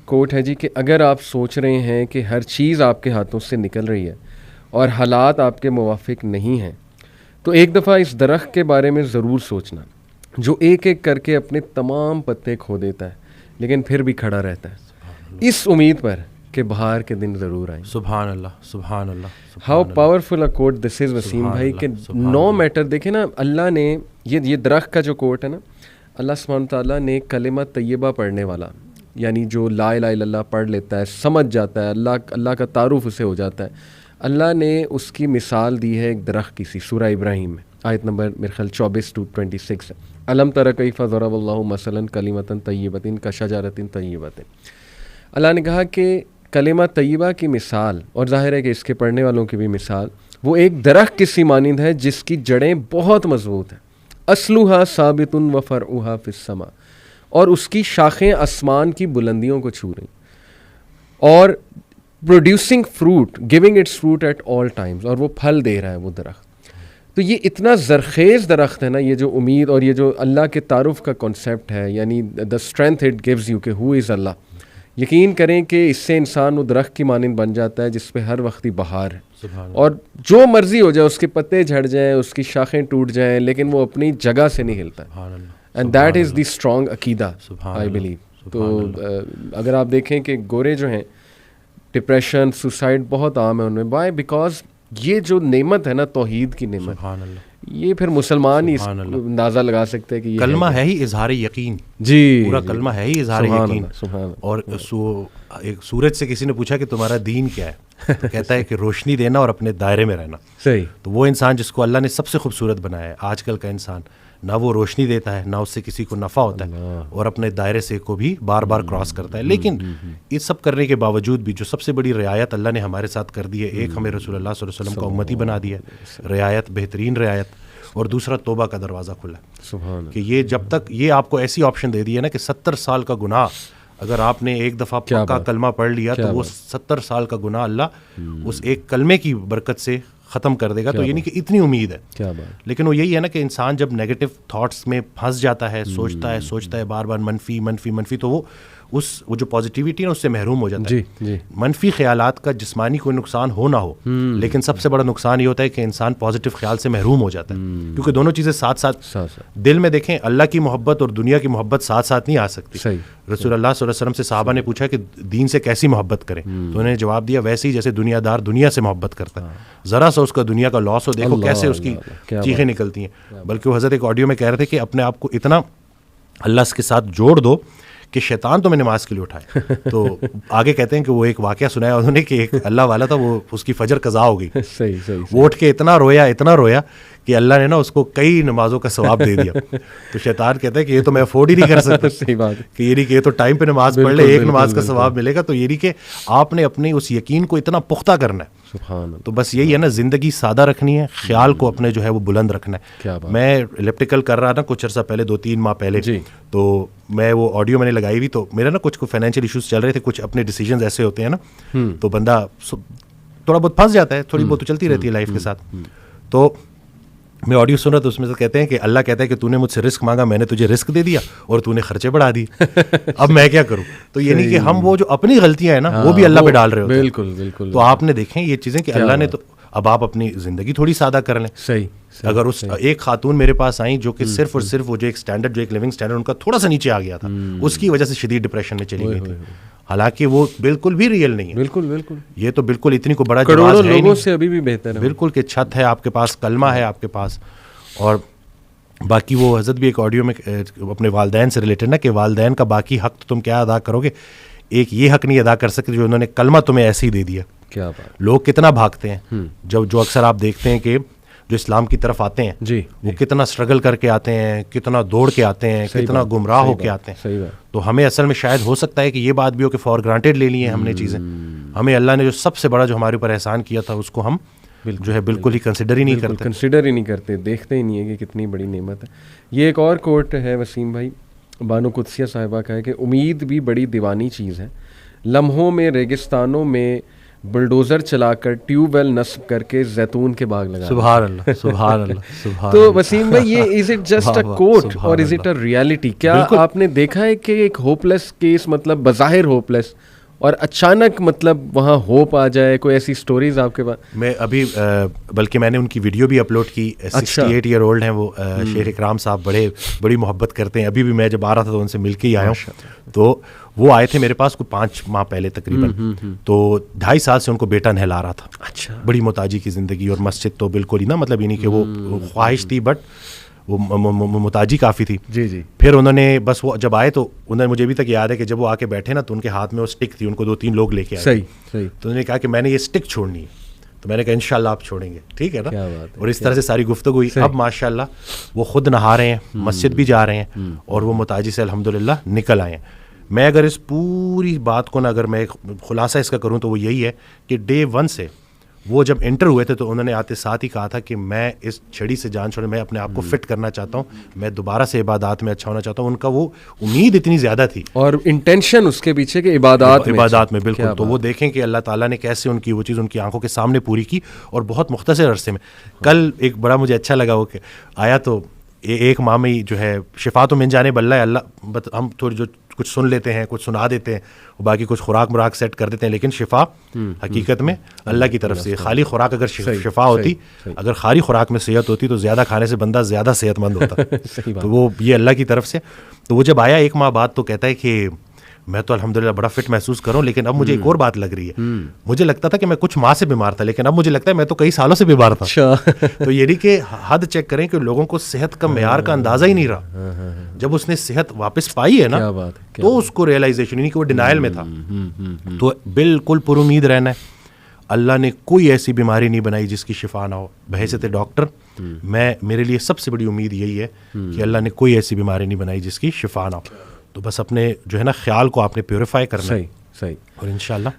Coat है जी कि अगर आप सोच रहे हैं कि हर चीज़ आपके हाथों से निकल रही है और हालात आपके मुवाफिक नहीं हैं, तो एक दफ़ा इस दरख्त के बारे में ज़रूर सोचना जो एक एक करके अपने तमाम पत्ते खो देता है लेकिन फिर भी खड़ा रहता है, इस उम्मीद पर कि बाहर के दिन ज़रूर आए। सुभान अल्लाह, सुभान अल्लाह। How powerful a quote this is Waseem भाई कि नो मैटर, देखे ना अल्लाह ने ये दरख्त का जो कोट है ना, अल्लाह सुब्हान तआला ने कलिमा तय्यबा पढ़ने वाला, यानी जो ला इलाहा इल्लल्लाह पढ़ लेता है, समझ जाता है, अल्लाह का तारुफ उसे हो जाता है, अल्लाह ने उसकी मिसाल दी है एक दरख्त की सी सूरह इब्राहीम में, आयत नंबर मेरे ख्याल 24-26 है। अलम तरा कैफ़ ज़रबल्लाहु मसलन कलिमतन तय्यबतिन कशजरतिन तय्यबतिन। अल्लाह ने कहा कि कलिमा तय्यबा की मिसाल, और ज़ाहिर है कि इसके पढ़ने वालों की भी मिसाल, वो एक दरख्त की सी मानिंद है जिसकी जड़ें बहुत मजबूत हैं, असलुहा साबितुन व फरउहा फिस्समा, और उसकी शाखें आसमान की बुलंदियों को छू रही, और producing fruit, giving it's fruit at all times, और वो फल दे रहा है वो दरख्त। तो ये इतना ज़रखेज़ दरख्त है ना, ये जो उम्मीद और ये जो अल्लाह के तारुफ का कॉन्सेप्ट है, यानी the strength it gives you कि हु इज़ अल्लाह, यकीन करें कि इससे इंसान वो दरख्त की मानिंद बन जाता है जिस पे हर वक्त ही बहार है, और जो मर्जी हो जाए, उसके पत्ते झड़ जाएं, उसकी शाखें टूट जाएं, लेकिन वो अपनी जगह से नहीं हिलता, and that is the strong अकीदा आई बिलीव। तो अगर आप देखें कि गोरे जो हैं, डिप्रेशन, सुसाइड बहुत आम है उनमें, वाई बिकॉज ये जो नेमत है ना, तौहीद की नेमत, ये फिर मुसलमान ही अंदाज़ा लगा सकते हैं कि ये कलमा है ही इजहार यकीन जी, पूरा कलमा है ही इजहार यकीन। और एक सूरज से किसी ने पूछा कि तुम्हारा दीन क्या है, तो कहता है कि रोशनी देना और अपने दायरे में रहना। सही। तो वो इंसान जिसको अल्लाह ने सबसे खूबसूरत बनाया है, आजकल का इंसान, ना वो रोशनी देता है, ना उससे किसी को नफ़ा होता है, और अपने दायरे से को भी बार बार क्रॉस करता है। लेकिन इस सब करने के बावजूद भी जो सबसे बड़ी रियायत अल्लाह ने हमारे साथ कर दी है, एक हमें रसूलुल्लाह सल्लल्लाहु अलैहि वसल्लम का उम्मती बना दिया है, रियायत, बेहतरीन रियायत, और दूसरा तौबा का दरवाज़ा खुला कि ये जब तक ये आपको ऐसी ऑप्शन दे दी है ना कि 70 साल का गुनाह अगर आपने एक दफ़ा पक्का कलमा पढ़ लिया तो वो 70 साल का गुनाह अल्लाह उस एक कलमे की बरकत से ख़त्म कर देगा। तो यानी कि इतनी उम्मीद है। क्या बात। लेकिन वो यही है ना कि इंसान जब नेगेटिव थॉट्स में फंस जाता है, सोचता है बार बार मनफी, तो वो जो पॉजिटिविटी है उससे महरूम हो जाता है। मनफी ख्यालात का जिस्मानी कोई नुकसान हो ना हो, लेकिन सबसे बड़ा नुकसान ये होता है कि इंसान पॉजिटिव ख्याल से महरूम हो जाता है, क्योंकि दोनों चीज़ें साथ साथ दिल में देखें, अल्लाह की मोहब्बत और दुनिया की मोहब्बत साथ साथ नहीं आ सकती। रसूलुल्लाह सल्लल्लाहु अलैहि वसल्लम से सहाबा ने पूछा कि दीन से कैसी मोहब्बत करें, तो उन्होंने जवाब दिया वैसे ही जैसे दुनियादार दुनिया से मोहब्बत करता है, ज़रा सा उसका दुनिया का लॉस हो, देखो कैसे उसकी चीखें निकलती हैं। बल्कि वो हज़रत एक ऑडियो में कह रहे थे कि अपने आप को इतना अल्लाह के साथ जोड़ दो कि शैतान तुम्हें नमाज के लिए उठाए। तो आगे कहते हैं कि वो एक वाक़या सुनाया उन्होंने कि एक अल्लाह वाला था, वो उसकी फजर कज़ा हो गई, सही। वो उठ के इतना रोया कि अल्लाह ने ना उसको कई नमाजों का सवाब दे दिया। तो शैतान कहता है कि ये तो मैं अफोर्ड ही नहीं कर सकता। सही बात कि ये नहीं कि ये तो टाइम पे नमाज पढ़ ले, एक नमाज का सवाब मिलेगा। तो ये नहीं कि आपने अपने उस यकीन को इतना पुख्ता करना है। तो बस यही है ना, ज़िंदगी सादा रखनी है, ख्याल को अपने जो है वो बुलंद रखना है। मैं इलेक्ट्रिकल कर रहा था कुछ अर्सा पहले, 2-3 माह पहले, तो मैं वो ऑडियो मैंने लगाई हुई, तो मेरा ना कुछ फाइनेंशियल इश्यूज चल रहे थे, कुछ अपने डिसीजंस ऐसे होते हैं ना, तो बंदा थोड़ा बहुत फंस जाता है, थोड़ी बहुत तो चलती रहती है लाइफ के साथ। तो मैं ऑडियो सुन रहा था, उसमें से कहते हैं कि अल्लाह कहता है कि तूने मुझसे रिस्क मांगा, मैंने तुझे रिस्क दे दिया और तूने खर्चे बढ़ा दिए, अब मैं क्या करूं। तो ये नहीं कि हम वो जो अपनी गलतियां हैं ना वो भी अल्लाह पे डाल रहे होते हैं। बिल्कुल। तो आपने देखें ये चीज़ें कि अल्लाह ने तो अब आप अपनी ज़िंदगी थोड़ी सादा कर लें। सही। अगर उस एक खातून मेरे पास आई जो कि सिर्फ और सिर्फ वो जो एक स्टैंडर्ड, जो एक लिविंग स्टैंडर्ड उनका थोड़ा सा नीचे आ गया था, उसकी वजह से शदीद डिप्रेशन में चली गई थी, हालांकि वो बिल्कुल भी रियल नहीं है। बिल्कुल ये तो बिल्कुल इतनी को बड़ा करोड़ों लोगों से अभी भी बेहतर है। बिल्कुल कि छत है आपके पास, कलमा है आपके पास, और बाकी वो हज़रत भी एक ऑडियो में अपने वालदैन से रिलेटेड ना कि वालदैन का बाकी हक तो तुम क्या अदा करोगे, एक ये हक नहीं अदा कर सकते जो उन्होंने कलमा तुम्हें ऐसे ही दे दिया। क्या बात। लोग कितना भागते हैं, जो अक्सर आप देखते हैं कि जो इस्लाम की तरफ आते हैं जी, वो कितना स्ट्रगल करके आते हैं, कितना दौड़ के आते हैं, कितना गुमराह होके आते हैं। तो हमें असल में शायद हो सकता है कि ये बात भी हो कि फॉर ग्रांटेड ले ली है हमने चीज़ें, हमें अल्लाह ने जो सबसे बड़ा जो हमारे ऊपर एहसान किया था उसको हम जो है बिल्कुल ही कंसिडर ही नहीं करते, देखते ही नहीं है कि कितनी बड़ी नेमत है। ये एक और कोट है वसीम भाई, बानो कुदसिया साहिबा का है कि उम्मीद भी बड़ी दीवानी चीज़ है, लम्हों में रेगिस्तानों में बुलडोज़र चलाकर ट्यूबवेल नस्ब करके जैतून के बाग लगा। सुभान अल्लाह, सुभान अल्लाह, सुभान तो अल्लाह। वसीम भाई, ये is it just a quote और इज इट अ रियलिटी? क्या आपने देखा है कि एक होपलेस केस, मतलब बज़ाहिर होपलेस, और अचानक मतलब वहाँ होप आ जाए? कोई ऐसी स्टोरीज आपके पास? मैं अभी बल्कि मैंने उनकी वीडियो भी अपलोड की। 68 ईयर ओल्ड हैं वो, शेख इकराम साहब, बड़ी मोहब्बत करते हैं। अभी भी मैं जब आ रहा था तो उनसे मिल के ही आया हूँ। तो वो आए थे मेरे पास कोई 5 माह पहले तकरीबन। तो 2.5 साल से उनको बेटा नहला रहा था। अच्छा। बड़ी मोहताजी की ज़िंदगी, और मस्जिद तो बिल्कुल ही ना, मतलब ये नहीं कि वो ख्वाहिश थी, बट वो मोहताजी काफ़ी थी। जी जी। फिर उन्होंने बस वो जब आए तो उन्होंने, मुझे अभी तक याद है कि जब वो आके बैठे ना, तो उनके हाथ में वो स्टिक थी, उनको 2-3 लोग लेके आए। सही सही। तो उन्होंने कहा कि मैंने ये स्टिक छोड़नी है। तो मैंने कहा इंशाल्लाह आप छोड़ेंगे, ठीक है ना। क्या बात है, और इस तरह से सारी गुफ्तगू हुई। अब माशाल्लाह वो खुद नहा रहे हैं, मस्जिद भी जा रहे हैं, और वो मोहताजी से अल्हम्दुलिल्लाह निकल आए हैं। मैं अगर इस पूरी बात को ना, अगर मैं खुलासा इसका करूँ तो वो यही है कि डे 1 से वो जब एंटर हुए थे तो उन्होंने आते साथ ही कहा था कि मैं इस छड़ी से जान छोड़े, मैं अपने आप को फिट करना चाहता हूँ, मैं दोबारा से इबादत में अच्छा होना चाहता हूँ। उनका वो उम्मीद इतनी ज़्यादा थी, और इंटेंशन उसके पीछे के इबादत में बिल्कुल। तो वो देखें कि अल्लाह ताला ने कैसे उनकी वो चीज़ उनकी आंखों के सामने पूरी की, और बहुत मुख्तसर अरसे में। कल एक बड़ा मुझे अच्छा लगा, वो कि आया तो एक माह में ही जो है शिफा तो मिल जाने बल्ला है अल्लाह, हम थोड़ी जो कुछ सुन लेते हैं, कुछ सुना देते हैं, और बाकी कुछ खुराक मुराक सेट कर देते हैं, लेकिन शिफा हकीकत में अल्लाह की तरफ से। खाली खुराक अगर शिफा होती, अगर खाली खुराक में सेहत होती, तो ज़्यादा खाने से बंदा ज़्यादा सेहतमंद होता। तो वो ये अल्लाह की तरफ से। तो वो जब आया 1 माह बाद, तो कहता है कि मैं तो अल्हम्दुलिल्लाह बड़ा फिट महसूस कर रहा हूँ, लेकिन अब मुझे एक और बात लग रही है। मुझे लगता था कि मैं कुछ माह से बीमार था, लेकिन अब मुझे लगता है मैं तो कई सालों से बीमार था। तो ये नहीं कि हद चेक करें कि लोगों को सेहत का मेयार का अंदाजा ही नहीं रहा। जब उसने सेहत वापस पाई है ना, तो उसको रियलाइजेशन, नहीं कि वो डिनायल में था। तो बिल्कुल पुरुमीद रहना है। अल्लाह ने कोई ऐसी बीमारी नहीं बनाई जिसकी शिफा ना हो। बहैसियत डॉक्टर, मेरे लिए सबसे बड़ी उम्मीद यही है कि अल्लाह ने कोई ऐसी बीमारी नहीं बनाई जिसकी शिफा ना हो। तो बस अपने जो है ना ख्याल को आपने प्योरीफाई करना है, सही। और इंशाल्लाह